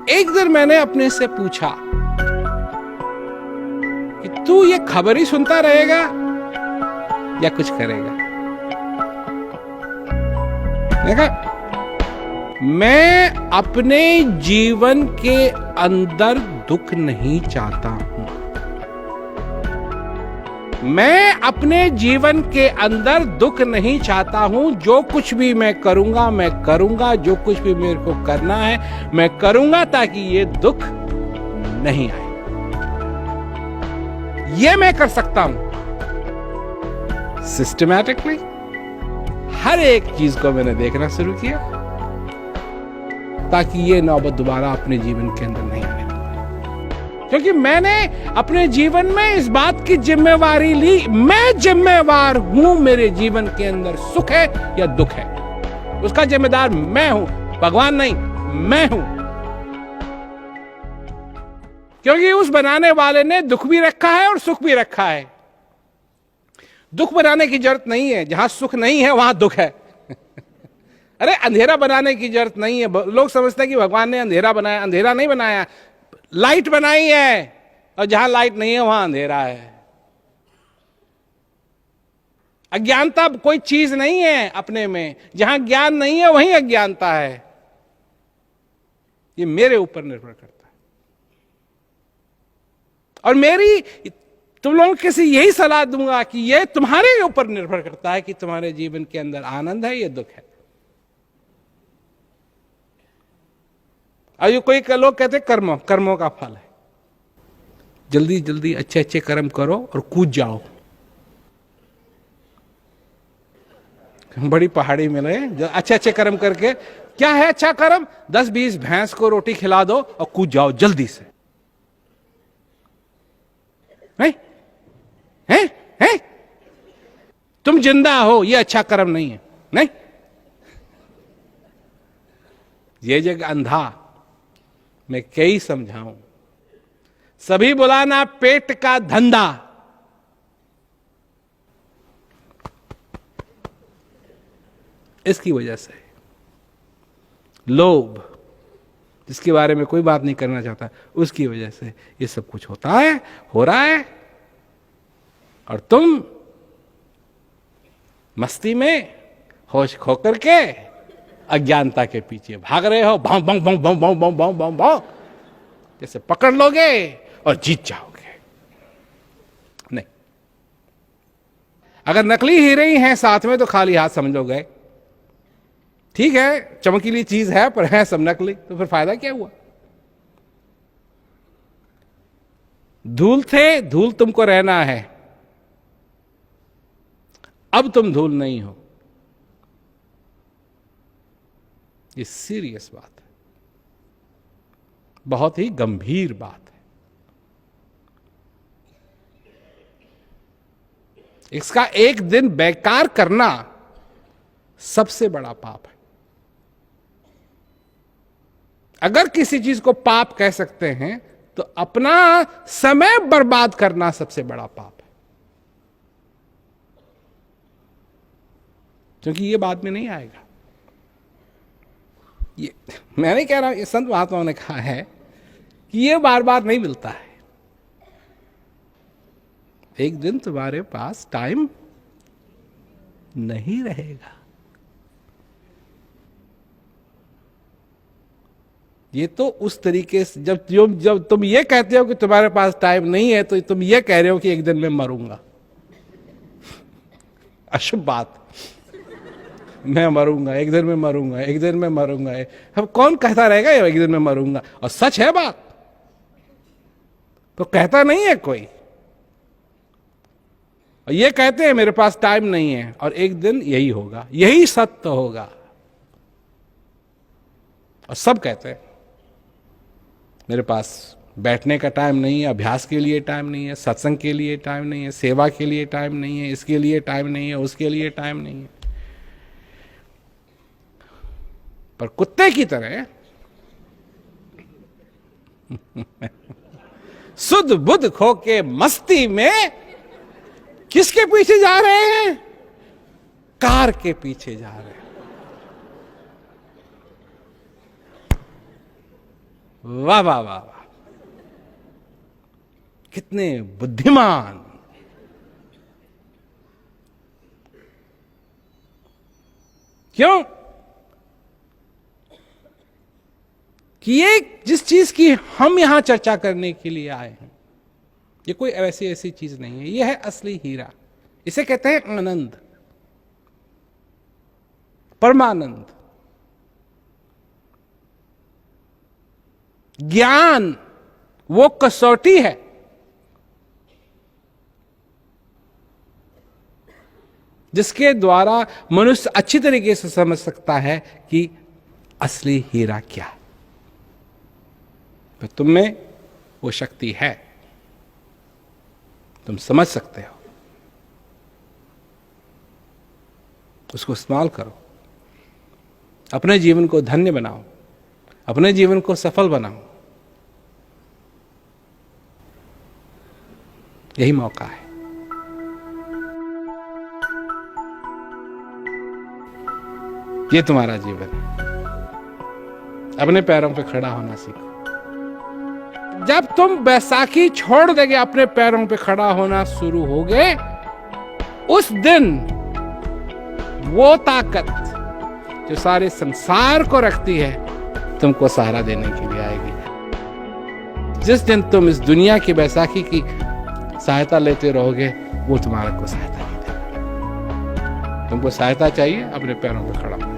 एक दिन मैंने अपने से पूछा कि तू ये खबर ही सुनता रहेगा या कुछ करेगा? देखा, मैं अपने जीवन के अंदर दुख नहीं चाहता हूं। मैं अपने जीवन के अंदर दुख नहीं चाहता हूं। जो कुछ भी मैं करूंगा, जो कुछ भी मेरे को करना है मैं करूंगा, ताकि ये दुख नहीं आए। ये मैं कर सकता हूं। सिस्टमैटिकली हर एक चीज को मैंने देखना शुरू किया, ताकि ये नौबत दोबारा अपने जीवन के अंदर नहीं आए। क्योंकि मैंने अपने जीवन में इस बात की जिम्मेवारी ली, मैं जिम्मेवार हूं। मेरे जीवन के अंदर सुख है या दुख है, उसका जिम्मेदार मैं हूं, भगवान नहीं, मैं हूं। क्योंकि उस बनाने वाले ने दुख भी रखा है और सुख भी रखा है। दुख बनाने की जरूरत नहीं है, जहां सुख नहीं है वहां दुख है। अरे अंधेरा बनाने की जरूरत नहीं है। लोग समझते हैं कि भगवान ने अंधेरा बनाया, अंधेरा नहीं बनाया, लाइट बनाई है, और जहां लाइट नहीं है वहां अंधेरा है। अज्ञानता कोई चीज नहीं है अपने में, जहां ज्ञान नहीं है वहीं अज्ञानता है। ये मेरे ऊपर निर्भर करता है। और मेरी तुम लोगों को किसी यही सलाह दूंगा कि यह तुम्हारे ऊपर निर्भर करता है कि तुम्हारे जीवन के अंदर आनंद है या दुख है। और कोई लोग कहते कर्मों का फल है। जल्दी जल्दी अच्छे अच्छे कर्म करो और कूद जाओ। बड़ी पहाड़ी में रहे, अच्छे अच्छे कर्म करके क्या है अच्छा कर्म? 10-20 भैंस को रोटी खिला दो और कूद जाओ जल्दी से। हैं? तुम जिंदा हो, ये अच्छा कर्म नहीं है। नहीं, ये जग अंधा मैं कई समझाऊं। सभी बुलाना पेट का धंधा। इसकी वजह से लोभ, जिसके बारे में कोई बात नहीं करना चाहता, उसकी वजह से ये सब कुछ होता है, हो रहा है। और तुम मस्ती में होश खो करके अज्ञानता के पीछे भाग रहे हो। भाव भाव भाव भाव भाव भाव भाव भाव भाव, जैसे पकड़ लोगे और जीत जाओगे। नहीं, अगर नकली हीरे ही हैं साथ में तो खाली हाथ समझो गए। ठीक है, चमकीली चीज है पर है सब नकली, तो फिर फायदा क्या हुआ? धूल थे, धूल तुमको रहना है। अब तुम धूल नहीं हो। ये सीरियस बात है, बहुत ही गंभीर बात है। इसका एक दिन बेकार करना सबसे बड़ा पाप है। अगर किसी चीज को पाप कह सकते हैं तो अपना समय बर्बाद करना सबसे बड़ा पाप है। क्योंकि ये बाद में नहीं आएगा। ये मैं नहीं कह रहा हूं, ये संत महात्माओं ने कहा है कि ये बार बार नहीं मिलता है। एक दिन तुम्हारे पास टाइम नहीं रहेगा। ये तो उस तरीके से जब तुम ये कहते हो कि तुम्हारे पास टाइम नहीं है, तो तुम ये कह रहे हो कि एक दिन मैं मरूंगा। अशुभ बात। मैं मरूंगा, एक दिन में मरूंगा, एक दिन में मरूंगा। अब कौन कहता रहेगा एक दिन में मरूंगा? और सच है बात तो कहता नहीं है कोई। और ये कहते हैं मेरे पास टाइम नहीं है, और एक दिन यही होगा, यही सत्य होगा। और सब कहते हैं मेरे पास बैठने का टाइम नहीं है, अभ्यास के लिए टाइम नहीं है, सत्संग के लिए टाइम नहीं है, सेवा के लिए टाइम नहीं है, इसके लिए टाइम नहीं है, उसके लिए टाइम नहीं है। पर कुत्ते की तरह सुध बुध खो के मस्ती में किसके पीछे जा रहे हैं? कार के पीछे जा रहे हैं। वाह वाह वाह वाह, कितने बुद्धिमान। क्यों कि ये जिस चीज की हम यहां चर्चा करने के लिए आए हैं, ये कोई ऐसी ऐसी चीज नहीं है, ये है असली हीरा। इसे कहते हैं आनंद, परमानंद। ज्ञान वो कसौटी है जिसके द्वारा मनुष्य अच्छी तरीके से समझ सकता है कि असली हीरा क्या है। तो तुम में वो शक्ति है, तुम समझ सकते हो, उसको इस्तेमाल करो, अपने जीवन को धन्य बनाओ, अपने जीवन को सफल बनाओ। यही मौका है। ये तुम्हारा जीवन है, अपने पैरों पे खड़ा होना सीखो। जब तुम बैसाखी छोड़ देगे, अपने पैरों पे खड़ा होना शुरू होगे, उस दिन वो ताकत जो सारे संसार को रखती है तुमको सहारा देने के लिए आएगी। जिस दिन तुम इस दुनिया की बैसाखी की सहायता लेते रहोगे, वो तुम्हारा को सहायता नहीं देगा। तुमको सहायता चाहिए, अपने पैरों पे खड़ा हो।